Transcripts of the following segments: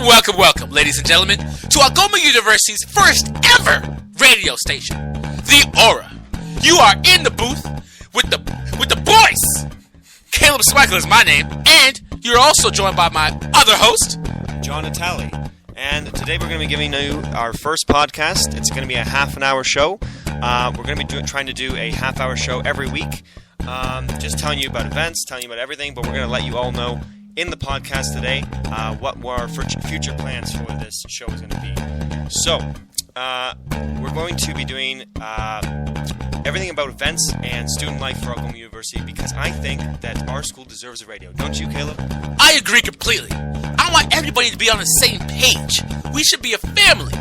Welcome, ladies and gentlemen, to Algoma University's first ever radio station, The Aura. You are in the booth with the boys. Caleb Spreaker is my name, and you're also joined by my other host, John Natali. And today we're going to be giving you our first podcast. It's going to be a half an hour show. We're going to be trying to do a half hour show every week, just telling you about events, telling you about everything, but we're going to let you all know in the podcast today what our future plans for this show is going to be. So, we're going to be doing everything about events and student life for Algoma University because I think that our school deserves a radio. Don't you, Caleb? I agree completely. I want everybody to be on the same page. We should be a family.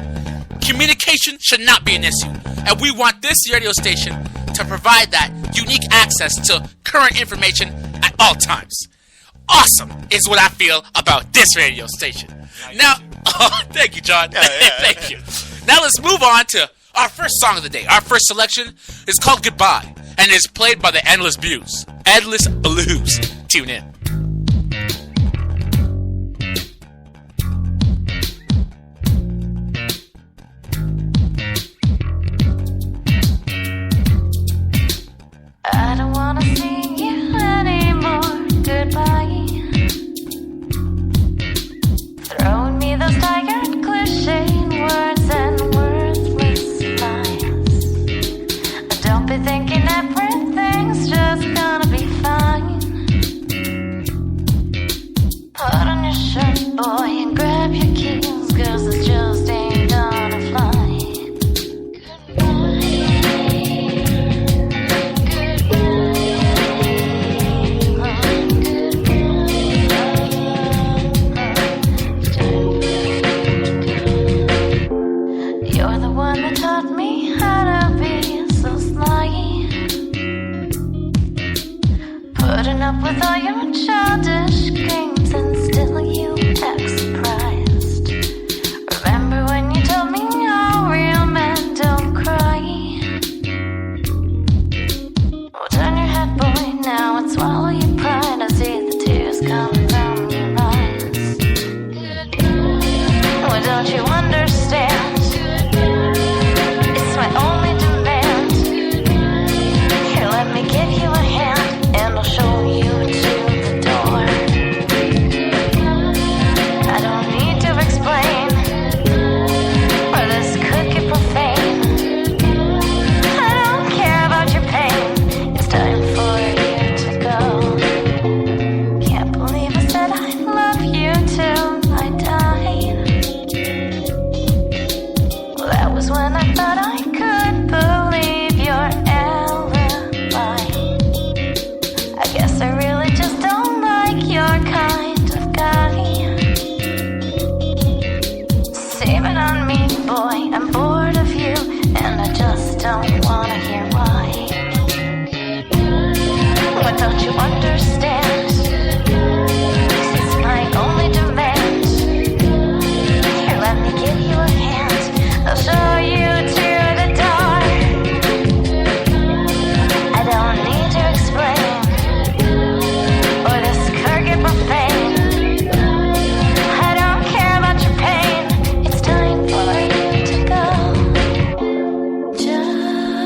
Communication should not be an issue. And we want this radio station to provide that unique access to current information at all times. Awesome is what I feel about this radio station. Now, thank you, John. Thank you. Now let's move on to our first song of the day. Our first selection is called Goodbye, and is played by the Endless Blues. Endless Blues. Tune in. I don't wanna see you anymore. Goodbye. Throwing me those tired cliche words and worthless lies. Don't be thinking everything's just gonna be fine. Put on your shirt, boy, and grab your keys, 'cause it just ain't gonna fly. Taught me how to be so sly. Putting up with all your childish games and still you act surprised. Remember when you told me all real men don't cry? Well, turn your head, boy, now and swallow your pride. I see the tears come from your eyes. Well, don't you understand? My only demand. Here, let me give you a hand, and I'll show you to the door. I don't need to explain, or this could get profane. I don't care about your pain. It's time for you to go. Can't believe I said I love you till I die. Well, that was when I thought I could believe your alibi. I guess I really just don't like your kind of guy. Save it on me, boy, I'm bored of you, and I just don't wanna hear why. What don't you understand? This is my only demand. Here, let me give you a hand, I'll show you to the door. I don't need to explain, or this could get profane. I don't care about your pain. It's time for you to go. Just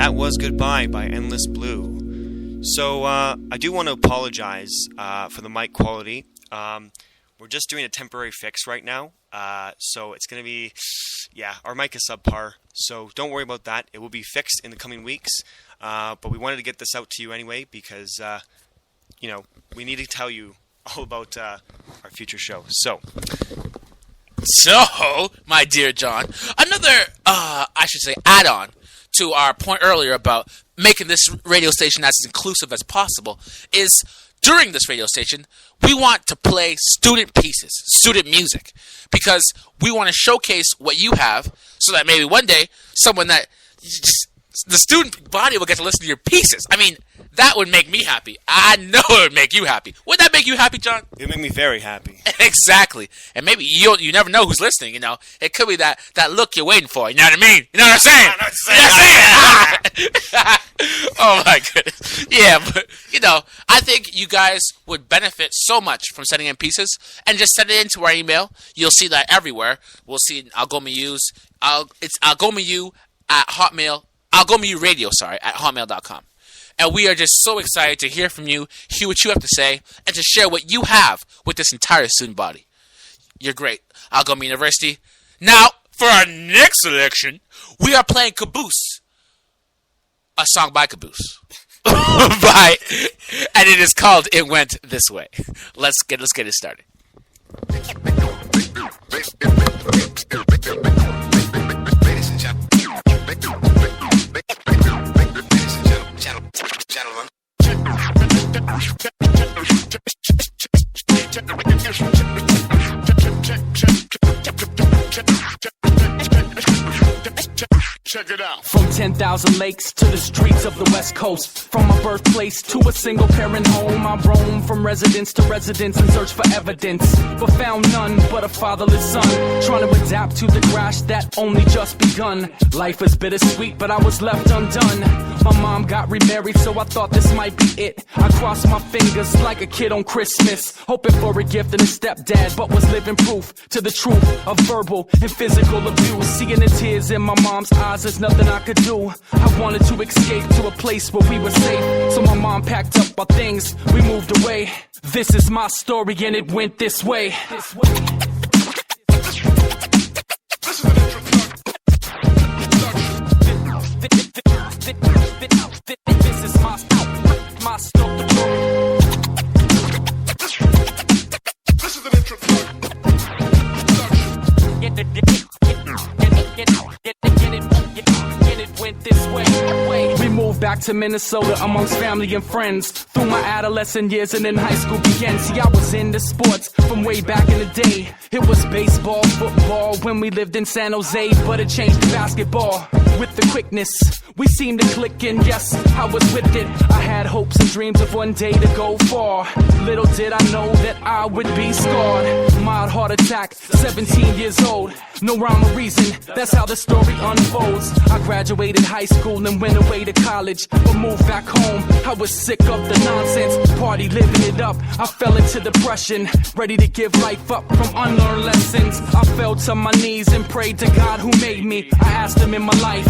that was Goodbye by Endless Blue. So I do want to apologize for the mic quality. We're just doing a temporary fix right now. So it's going to be, our mic is subpar. So don't worry about that. It will be fixed in the coming weeks. But we wanted to get this out to you anyway because, we need to tell you all about our future show. So, my dear John, another, add-on to our point earlier about making this radio station as inclusive as possible is during this radio station, we want to play student pieces, student music, because we want to showcase what you have so that maybe one day someone that the student body will get to listen to your pieces. I mean, that would make me happy. I know it would make you happy. Would that make you happy, John? It would make me very happy. Exactly. And maybe you never know who's listening, you know. It could be that look you're waiting for. You know what I mean? You know what I'm saying? Oh, my goodness. Yeah, but, I think you guys would benefit so much from sending in pieces. And just send it into our email. You'll see that everywhere. We'll see Algomiu's. It's Algomiu at Hotmail. Algomiu Radio, at hotmail.com. And we are just so excited to hear from you, hear what you have to say, and to share what you have with this entire student body. You're great, Algomiu University. Now, for our next selection, we are playing Caboose, a song by Caboose. And it is called It Went This Way. Let's get it started. Check it out. From 10,000 lakes to the streets of the West Coast, from my birthplace to a single parent home, I roam from residence to residence in search for evidence, but found none but a fatherless son, trying to adapt to the crash that only just begun. Life is bittersweet, but I was left undone. My mom got remarried, so I thought this might be it. I crossed my fingers like a kid on Christmas, hoping for a gift and a stepdad, but was living proof to the truth of verbal and physical abuse. Seeing the tears in my mom's eyes, there's nothing I could do. I wanted to escape to a place where we were safe, so my mom packed up our things, we moved away. This is my story and it went this way. This is my story. This is an introduction. It went this way. We moved back to Minnesota amongst family and friends. Through my adolescent years and then high school began. See, I was into sports from way back in the day. It was baseball, football when we lived in San Jose, but it changed to basketball. With the quickness, we seemed to click, and yes, I was with it. I had hopes and dreams of one day to go far. Little did I know that I would be scarred. Mild heart attack, 17 years old. No rhyme or reason, that's how the story unfolds. I graduated high school and went away to college, but moved back home. I was sick of the nonsense, party living it up. I fell into depression, ready to give life up from unlearned lessons. I fell to my knees and prayed to God who made me. I asked him in my life,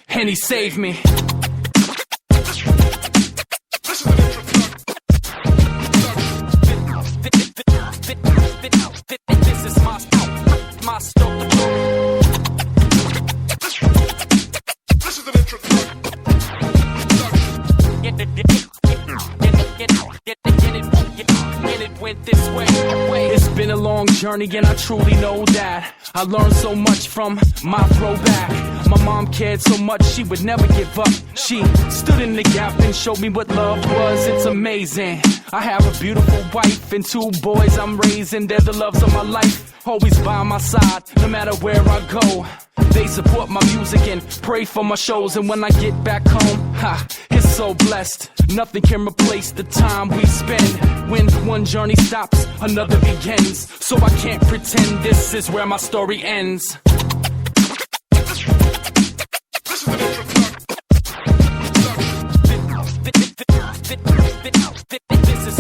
and he saved me. This is my story. This is an introduction. And it went this way. It's been a long journey and I truly know that. I learned so much from my throwback. My mom cared so much she would never give up. She stood in the gap and showed me what love was. It's amazing. I have a beautiful wife and 2 boys I'm raising. They're the loves of my life. Always by my side, no matter where I go. They support my music and pray for my shows. And when I get back home, it's so blessed. Nothing can replace the time we spend. When one journey stops, another begins. So I can't pretend this is where my story ends. This is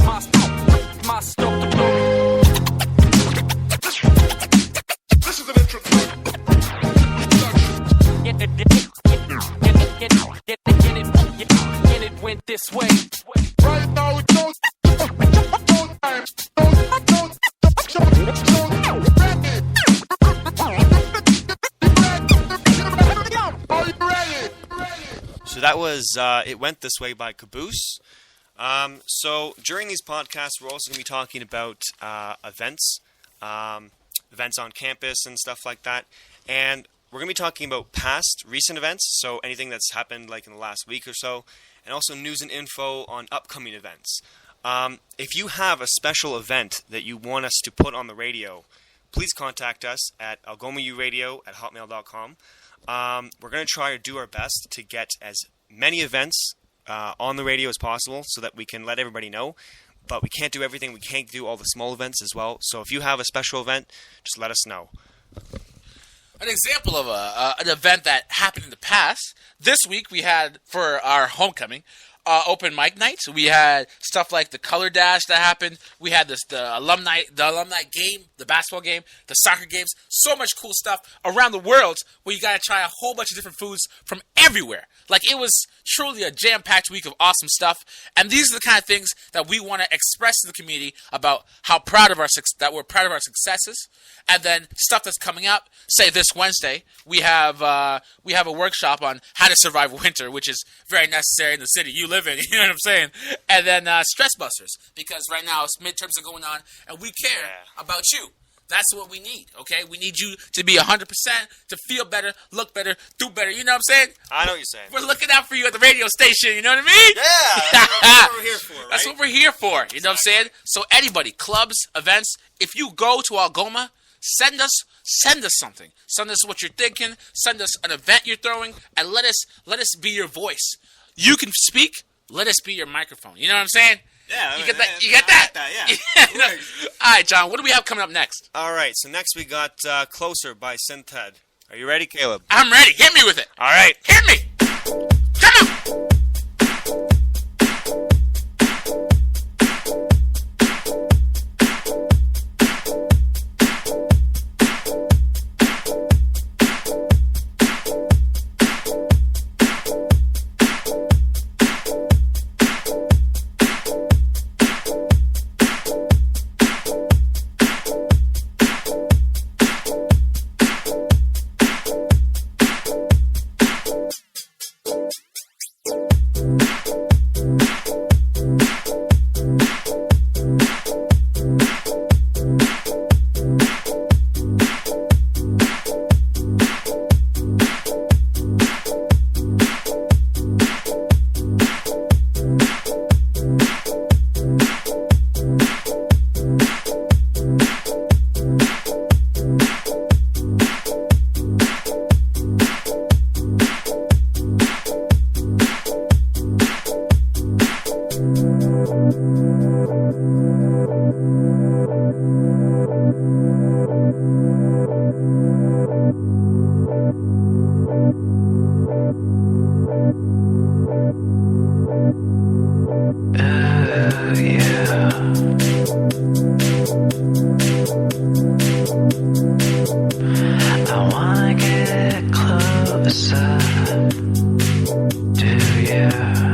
my story. This is an introduction. that was It Went This Way by Caboose. So during these podcasts, we're also going to be talking about events on campus and stuff like that. And we're going to be talking about recent events, so anything that's happened like in the last week or so, and also news and info on upcoming events. If you have a special event that you want us to put on the radio, please contact us at algomauradio@hotmail.com. We're going to try to do our best to get as many events on the radio as possible so that we can let everybody know. But we can't do everything. We can't do all the small events as well. So if you have a special event, just let us know. An example of an event that happened in the past, this week we had, for our homecoming, open mic nights. We had stuff like the color dash that happened. We had the alumni game, the basketball game, the soccer games. So much cool stuff around the world where you got to try a whole bunch of different foods from everywhere. Like, it was truly a jam-packed week of awesome stuff. And these are the kind of things that we want to express to the community about how that we're proud of our successes. And then stuff that's coming up. Say this Wednesday, we have a workshop on how to survive winter, which is very necessary in the city you live in. You know what I'm saying? And then stress busters, because right now midterms are going on, and we care about you. That's what we need, okay? We need you to be 100%, to feel better, look better, do better. You know what I'm saying? I know what you're saying. We're looking out for you at the radio station, you know what I mean? Yeah, that's what we're here for, right? That's what we're here for, you know what I'm saying? So anybody, clubs, events, if you go to Algoma, send us something. Send us what you're thinking, send us an event you're throwing, and let us be your voice. You can speak, let us be your microphone. You know what I'm saying? Yeah, you get that? You get that? Yeah. All right, John. What do we have coming up next? All right. So next we got "Closer" by Synthead. Are you ready, Caleb? I'm ready. Hit me with it. All right. Hit me. Come on. I wanna get closer to you.